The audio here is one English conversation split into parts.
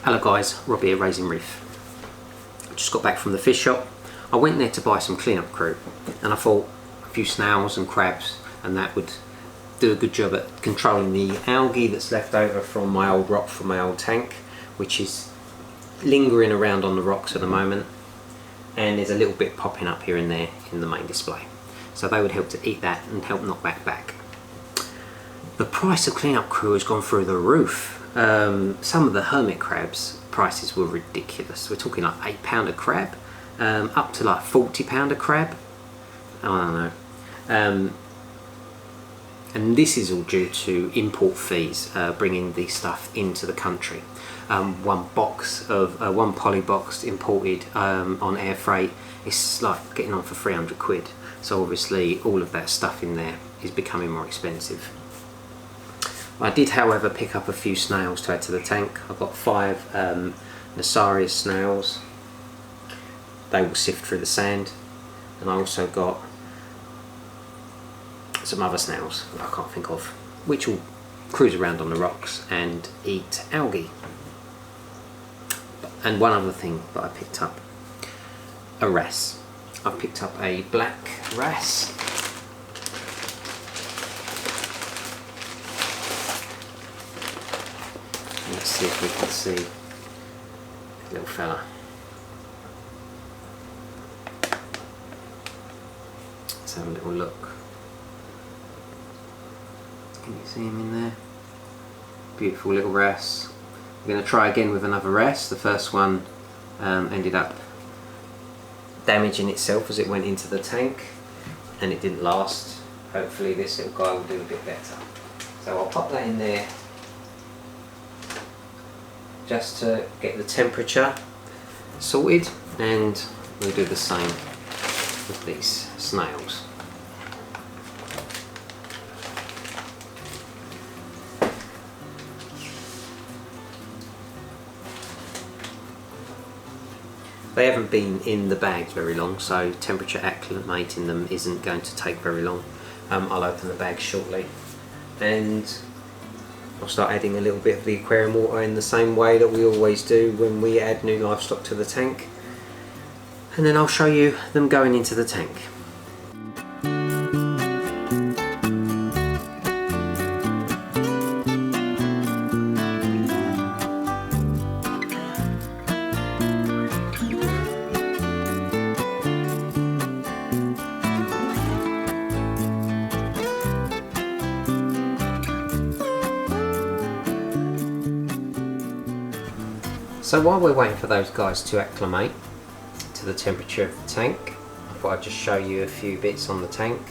Hello guys, Robbie here, Raising Reef. Just got back from the fish shop. I went there to buy some clean-up crew and I thought a few snails and crabs and that would do a good job at controlling the algae that's left over from my old rock from my old tank, which is lingering around on the rocks at the moment, and there's a little bit popping up here and there in the main display. So they would help to eat that and help knock that back. The price of clean-up crew has gone through the roof. Some of the hermit crabs prices were ridiculous. We're talking like £8 a crab, up to like £40 a crab. I don't know. And this is all due to import fees, bringing the stuff into the country. One poly box imported on air freight is like getting on for 300 quid. So obviously all of that stuff in there is becoming more expensive. I did, however, pick up a few snails to add to the tank. I've got 5 Nasarius snails. They will sift through the sand. And I also got some other snails that I can't think of, which will cruise around on the rocks and eat algae. And one other thing that I picked up, a wrasse. I picked up a black wrasse. Let's see if we can see the little fella. Let's have a little look. Can you see him in there? Beautiful little wrasse. We're going to try again with another wrasse. The first one ended up damaging itself as it went into the tank and it didn't last. Hopefully this little guy will do a bit better. So I'll pop that in there just to get the temperature sorted, and we'll do the same with these snails. They haven't been in the bags very long, so temperature acclimating them isn't going to take very long. I'll open the bag shortly and I'll start adding a little bit of the aquarium water in the same way that we always do when we add new livestock to the tank, and then I'll show you them going into the tank. So while we're waiting for those guys to acclimate to the temperature of the tank, I thought I'd just show you a few bits on the tank.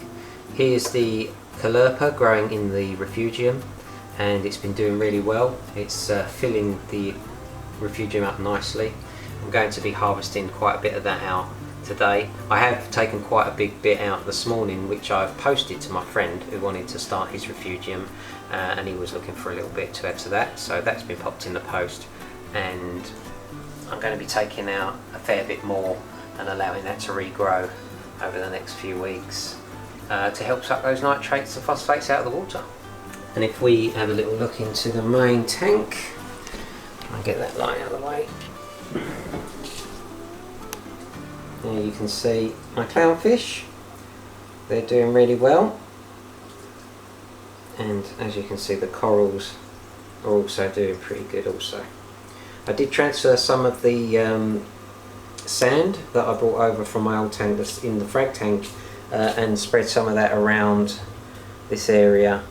Here's the calurpa growing in the refugium, and it's been doing really well. It's filling the refugium up nicely. I'm going to be harvesting quite a bit of that out today. I have taken quite a big bit out this morning, which I've posted to my friend who wanted to start his refugium, and he was looking for a little bit to add to that, so that's been popped in the post. And I'm going to be taking out a fair bit more and allowing that to regrow over the next few weeks to help suck those nitrates and phosphates out of the water. And if we have a little look into the main tank, I'll get that light out of the way. There you can see my clownfish. They're doing really well, and as you can see the corals are also doing pretty good also. I did transfer some of the sand that I brought over from my old tank that's in the frag tank and spread some of that around this area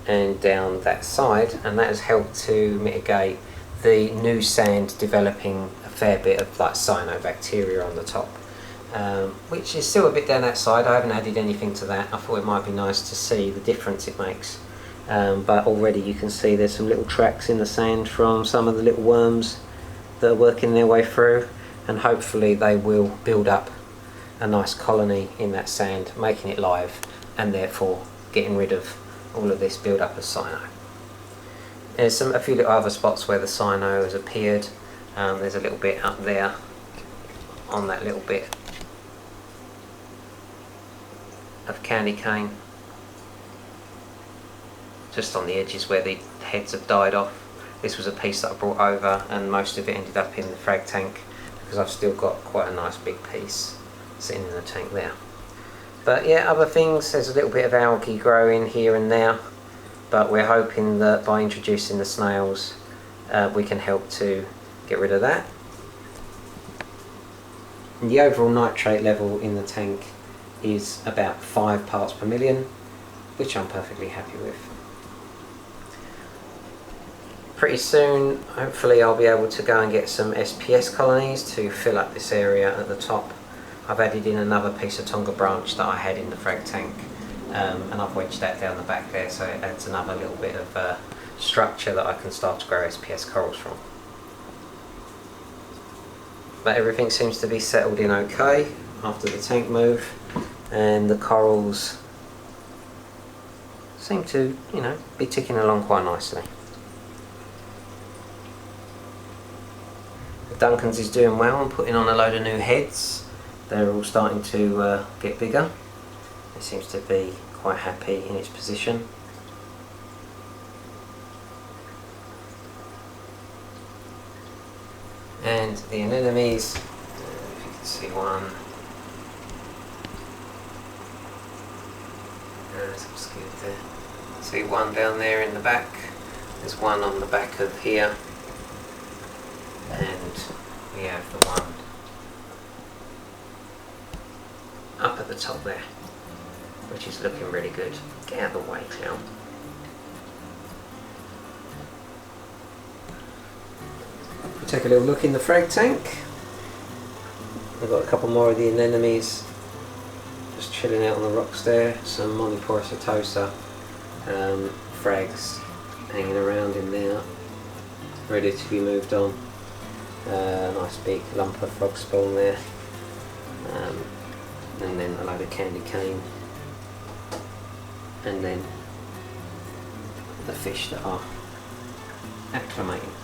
and down that side, and that has helped to mitigate the new sand developing a fair bit of like cyanobacteria on the top, which is still a bit down that side. I haven't added anything to that. I thought it might be nice to see the difference it makes. But already you can see there's some little tracks in the sand from some of the little worms that are working their way through, and hopefully they will build up a nice colony in that sand, making it live and therefore getting rid of all of this build up of cyano. There's a few little other spots where the cyano has appeared. There's a little bit up there on that little bit of candy cane, just on the edges where the heads have died off. This was a piece that I brought over, and most of it ended up in the frag tank because I've still got quite a nice big piece sitting in the tank there. But yeah, other things, there's a little bit of algae growing here and there, but we're hoping that by introducing the snails we can help to get rid of that. And the overall nitrate level in the tank is about 5 parts per million, which I'm perfectly happy with. Pretty soon, hopefully, I'll be able to go and get some SPS colonies to fill up this area at the top. I've added in another piece of Tonga branch that I had in the frag tank, and I've wedged that down the back there, so it adds another little bit of structure that I can start to grow SPS corals from. But everything seems to be settled in okay after the tank move, and the corals seem to, you know, be ticking along quite nicely. Duncan's is doing well and putting on a load of new heads. They're all starting to get bigger. It seems to be quite happy in its position. And the anemones, if you can see one, there's obscured there. See one down there in the back. There's one on the back of here, and we have the one up at the top there, which is looking really good. Get out of the way now. Take a little look in the frag tank. I've got a couple more of the anemones just chilling out on the rocks there. Some Monoporus etosa frags hanging around in there, ready to be moved on. Nice big lump of frog spawn there, and then a load of candy cane, and then the fish that are acclimating.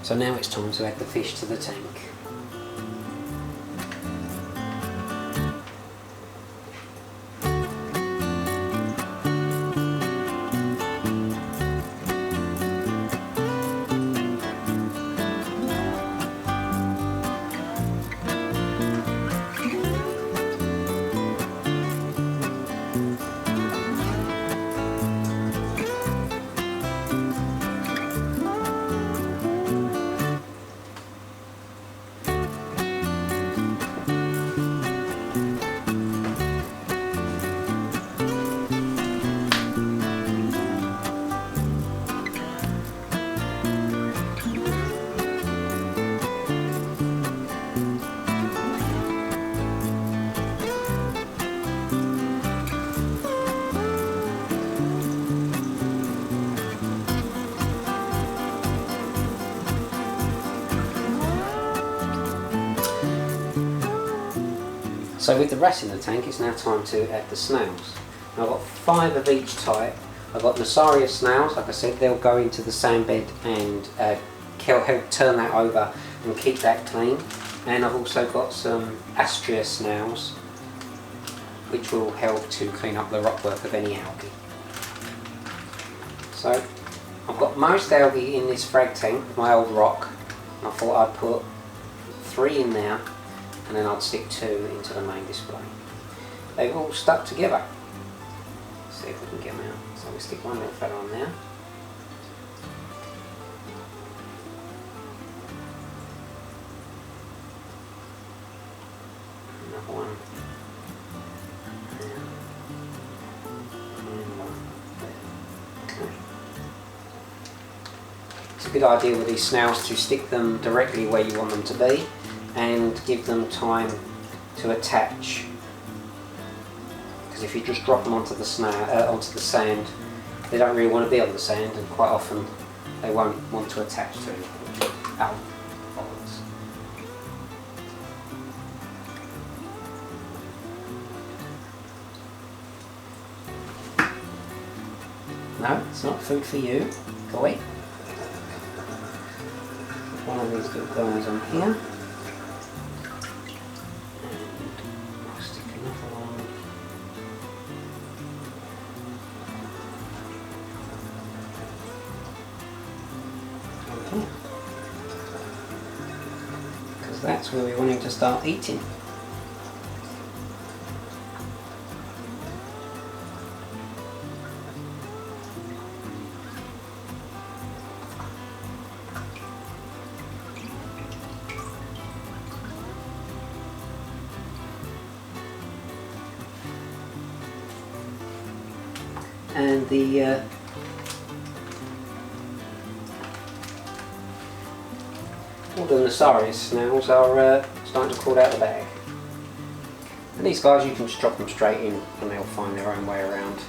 So now it's time to add the fish to the tank. So with the wrasse in the tank, it's now time to add the snails. Now I've got 5 of each type. I've got Nasaria snails, like I said, they'll go into the sand bed and help turn that over and keep that clean. And I've also got some Astrea snails, which will help to clean up the rockwork of any algae. So I've got most algae in this frag tank, my old rock, I thought I'd put 3 in there and then I'd stick 2 into the main display. They've all stuck together. Let's see if we can get them out. So we stick one little fella on there. Another one. And one there. Okay. It's a good idea with these snails to stick them directly where you want them to be and give them time to attach. Because if you just drop them onto the sand, they don't really want to be on the sand, and quite often they won't want to attach to it. Ow. Bollocks. No, it's not food for you. Go away. One of these little guys on here. And I'll stick another one. On here. Because that's where we're wanting to start eating. And the all the Nasaris snails are starting to crawl out of the bag. And these guys, you can just drop them straight in and they'll find their own way around.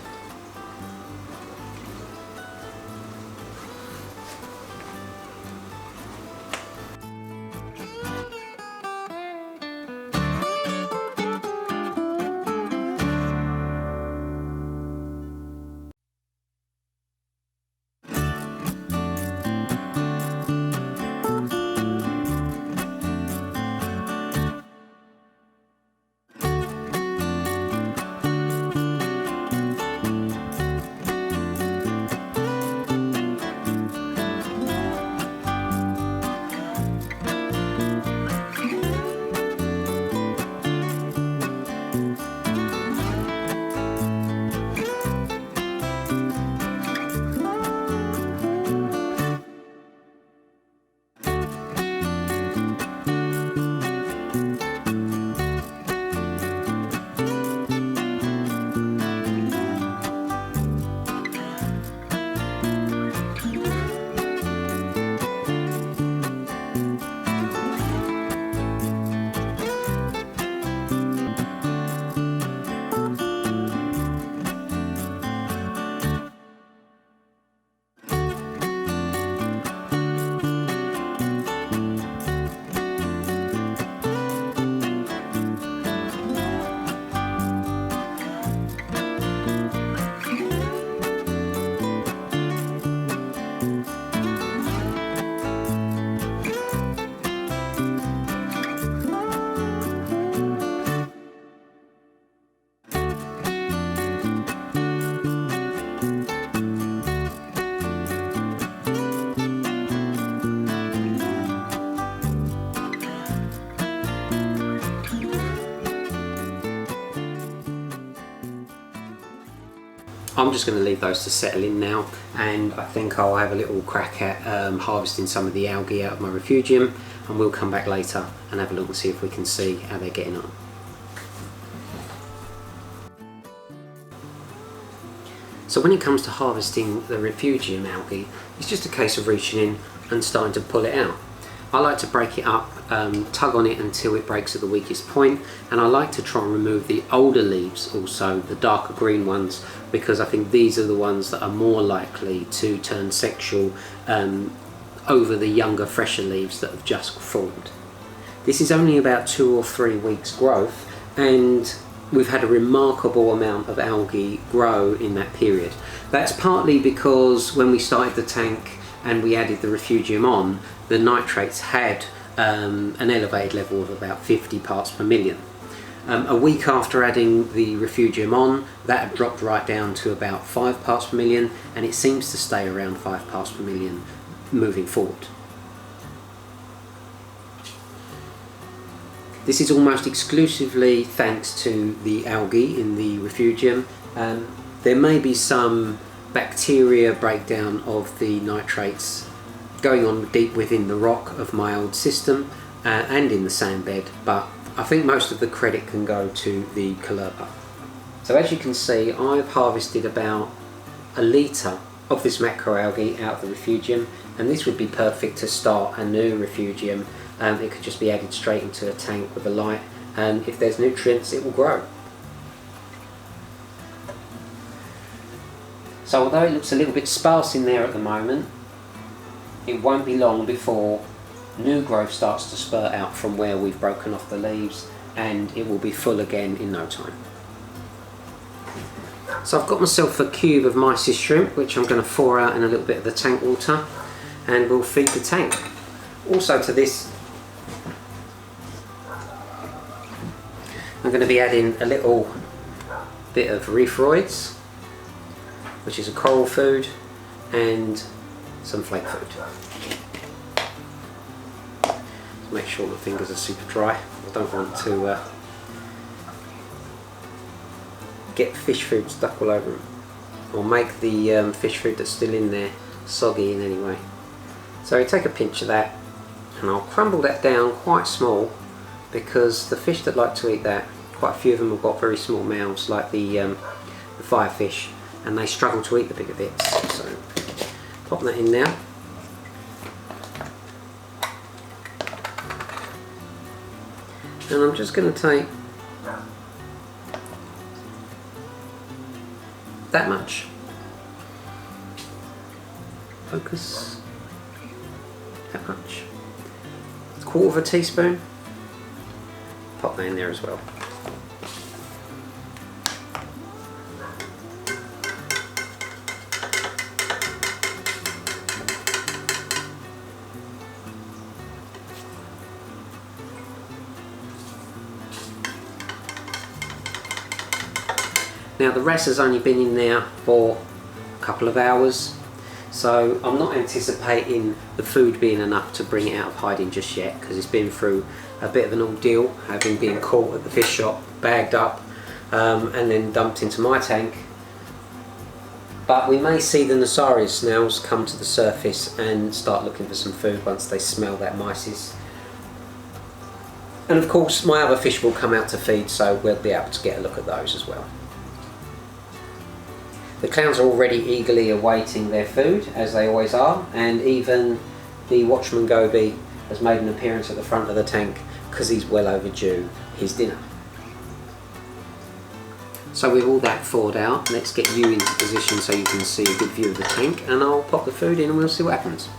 I'm just going to leave those to settle in now, and I think I'll have a little crack at harvesting some of the algae out of my refugium, and we'll come back later and have a look and see if we can see how they're getting on. So when it comes to harvesting the refugium algae, it's just a case of reaching in and starting to pull it out. I like to break it up, tug on it until it breaks at the weakest point, and I like to try and remove the older leaves also, the darker green ones, because I think these are the ones that are more likely to turn sexual over the younger, fresher leaves that have just formed. This is only about 2 or 3 weeks growth, and we've had a remarkable amount of algae grow in that period. That's partly because when we started the tank and we added the refugium on, the nitrates had an elevated level of about 50 parts per million. A week after adding the refugium on, that had dropped right down to about 5 parts per million, and it seems to stay around 5 parts per million moving forward. This is almost exclusively thanks to the algae in the refugium. There may be some bacteria breakdown of the nitrates going on deep within the rock of my old system and in the sand bed, but I think most of the credit can go to the calurpa. So as you can see, I've harvested about a litre of this macroalgae out of the refugium, and this would be perfect to start a new refugium. It could just be added straight into a tank with a light, and if there's nutrients it will grow. So although it looks a little bit sparse in there at the moment, it won't be long before new growth starts to spurt out from where we've broken off the leaves, and it will be full again in no time. So I've got myself a cube of mysis shrimp, which I'm going to thaw out in a little bit of the tank water, and we'll feed the tank. Also to this, I'm going to be adding a little bit of reef-roids, which is a coral food, and some flake food. Make sure the fingers are super dry. I don't want to get fish food stuck all over them, or make the fish food that's still in there soggy in any way. So take a pinch of that, and I'll crumble that down quite small, because the fish that like to eat that, quite a few of them have got very small mouths, like the firefish, and they struggle to eat the bigger bits. So pop that in now. And I'm just going to take that much. Focus. That much. A quarter of a teaspoon. Pop that in there as well. Now the wrasse has only been in there for a couple of hours, so I'm not anticipating the food being enough to bring it out of hiding just yet, because it's been through a bit of an ordeal, having been caught at the fish shop, bagged up, and then dumped into my tank. But we may see the Nassarius snails come to the surface and start looking for some food once they smell that mysis. And of course my other fish will come out to feed, so we'll be able to get a look at those as well. The clowns are already eagerly awaiting their food, as they always are, and even the watchman goby has made an appearance at the front of the tank because he's well overdue his dinner. So with all that thawed out, let's get you into position so you can see a good view of the tank, and I'll pop the food in and we'll see what happens.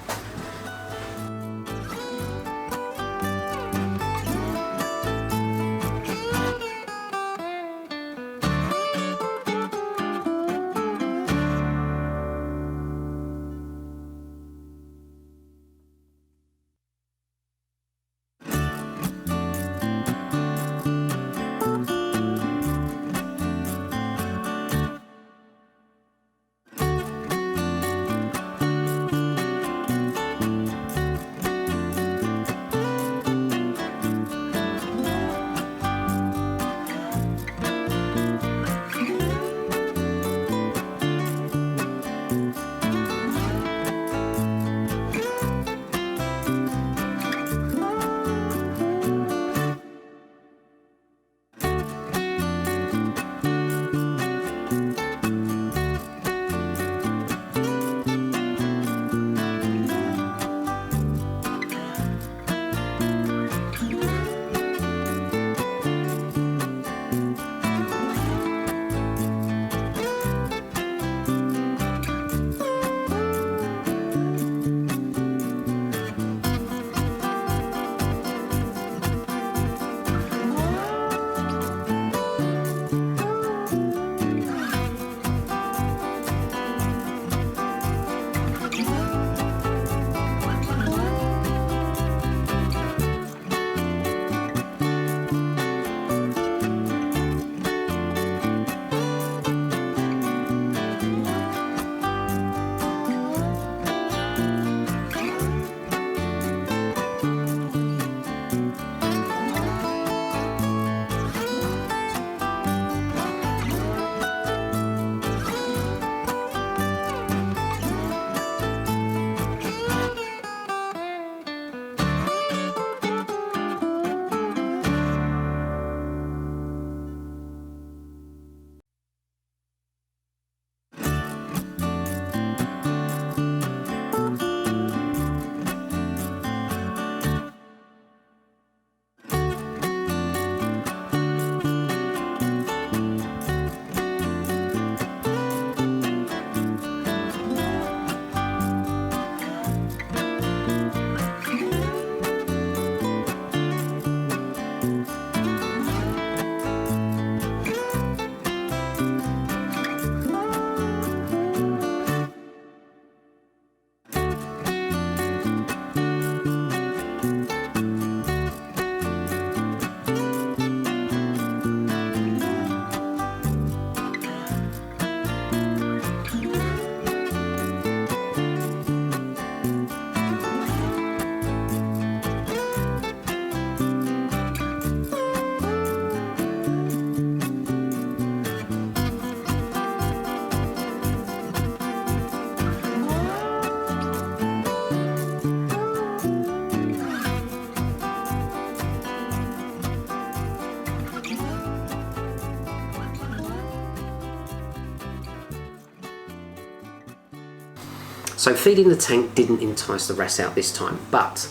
So feeding the tank didn't entice the wrasse out this time, but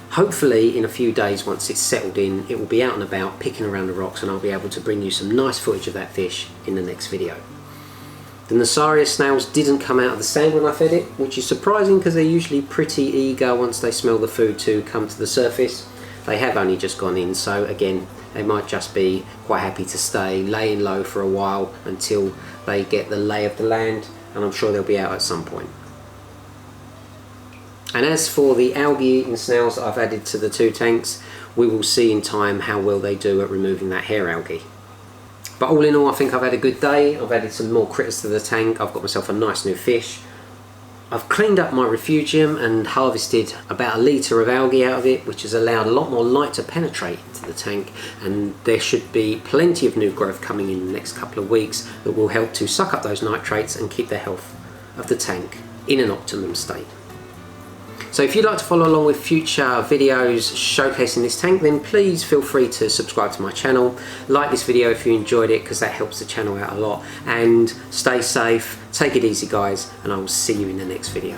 hopefully in a few days, once it's settled in, it will be out and about picking around the rocks, and I'll be able to bring you some nice footage of that fish in the next video. The Nasaria snails didn't come out of the sand when I fed it, which is surprising because they're usually pretty eager once they smell the food to come to the surface. They have only just gone in, so again, they might just be quite happy to stay laying low for a while until they get the lay of the land, and I'm sure they'll be out at some point. And as for the algae eating snails that I've added to the 2 tanks, we will see in time how well they do at removing that hair algae. But all in all, I think I've had a good day. I've added some more critters to the tank. I've got myself a nice new fish. I've cleaned up my refugium and harvested about 1 litre of algae out of it, which has allowed a lot more light to penetrate into the tank, and there should be plenty of new growth coming in the next couple of weeks that will help to suck up those nitrates and keep the health of the tank in an optimum state. So if you'd like to follow along with future videos showcasing this tank, then please feel free to subscribe to my channel. Like this video if you enjoyed it, because that helps the channel out a lot. And stay safe, take it easy guys, and I will see you in the next video.